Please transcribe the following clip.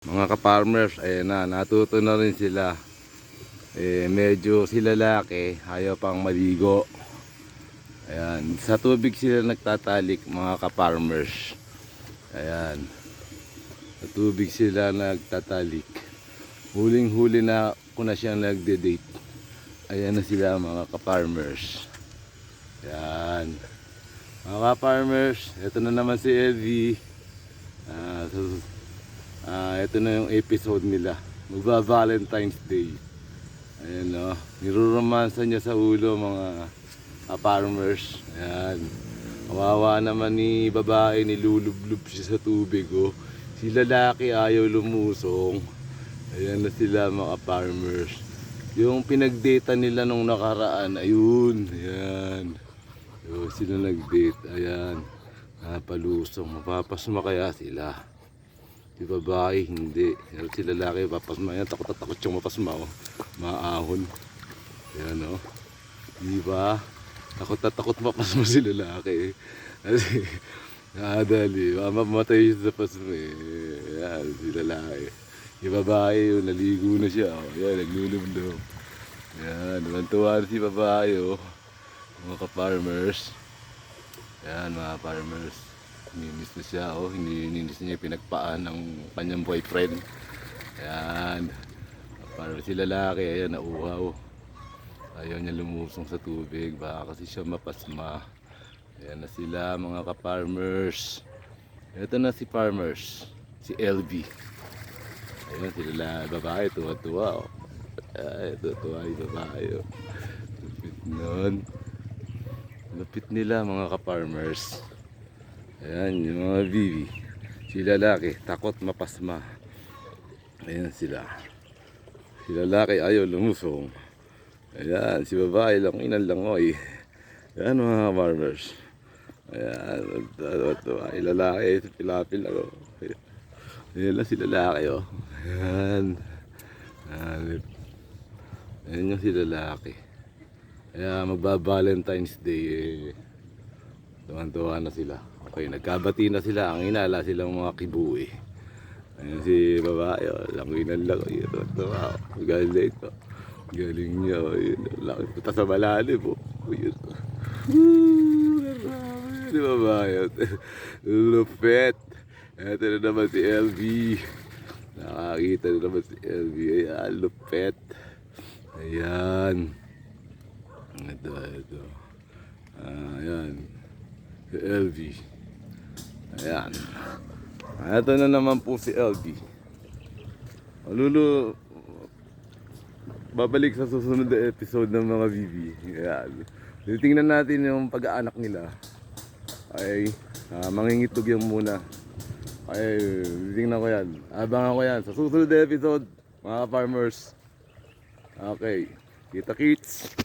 Mga ka-farmers, ayan na, natuto na rin sila. Medyo sila lalaki, ayaw pang maligo. Ayan, sa tubig sila nagtatalik mga ka-farmers. Ayan, sa tubig sila nagtatalik. Huling-huli na ko na siyang nagde-date. Ayan na sila mga ka-farmers. Ayan. Mga ka-farmers, ito na naman si Elvie. Ito na yung episode nila. Magba-Valentine's Day. Ayan o. Niruromansa niya sa ulo mga farmers. Ayan. Kawawa naman ni babae, nilulublub siya sa tubig o. Si lalaki ayaw lumusong. Ayan na sila mga farmers. Yung pinagdata nila nung nakaraan, ayun. Ayan. So, sila nag-date. Ayan. Palusong. Mapapasma kaya sila. Si babae hindi. Pero si lalaki papasma. Yan, takot na takot siyang mapasma oh. Maahon. Yan oh. Diba? Takot na takot mapasma si lalaki. Kasi nakadali. Mamamatay siya sa pasma eh. Yan, si lalaki. Si babae yun, naligo na siya oh. Yan, naglulublob. Yan, tuwan-tuwa si babae oh. Mga ka-farmers. Yan mga farmers. Nininis na siya oh, nininis niya yung pinagpaan ng kanyang boyfriend. Ayan. Para si lalaki, ayan, nauhaw. Ayaw niya lumusong sa tubig, baka kasi siya mapasma. Ayan na sila mga ka-farmers. Ito na si farmers, si LV. Ayan sila babae, tuwa-tuwa oh. Ay, tuwa yung babae oh. Lupit nun. Lupit nila mga ka-farmers. Ayan yung mga bibi. Si lalaki takot mapasma. Ayan sila. Si lalaki ayaw lumusong. Ayan si babae lang inalangoy. Ayan mga farmers. Ayan ay lalaki pilapil ako. Ayan lang si lalaki oh. Ayan. Ayan yung si lalaki. Kaya magba-Valentine's Day eh. Tuwan-tuwa na sila. Okay, nagkabati na sila. Ang inala silang mga kibuhi. Ayan si babae, oh, langinan lang. Tuwa-tuwa. Galing ko. Galing niya. Laki puta sa malalim. Si babae. Lupet. Ito na naman si LV. Nakakita na naman si LV. Ayan, lupet. Ayan. Ito. Ayan. Si LV. Ayan. Ito na naman po si LV. Lulu, babalik sa susunod na episode ng mga BB. Ayan. Titingnan natin yung pag-aanak nila. Ay, mangingitog yan muna. Ay, titingnan ko yan. Abangan ko yan sa susunod na episode, mga farmers. Okay. Kita kits.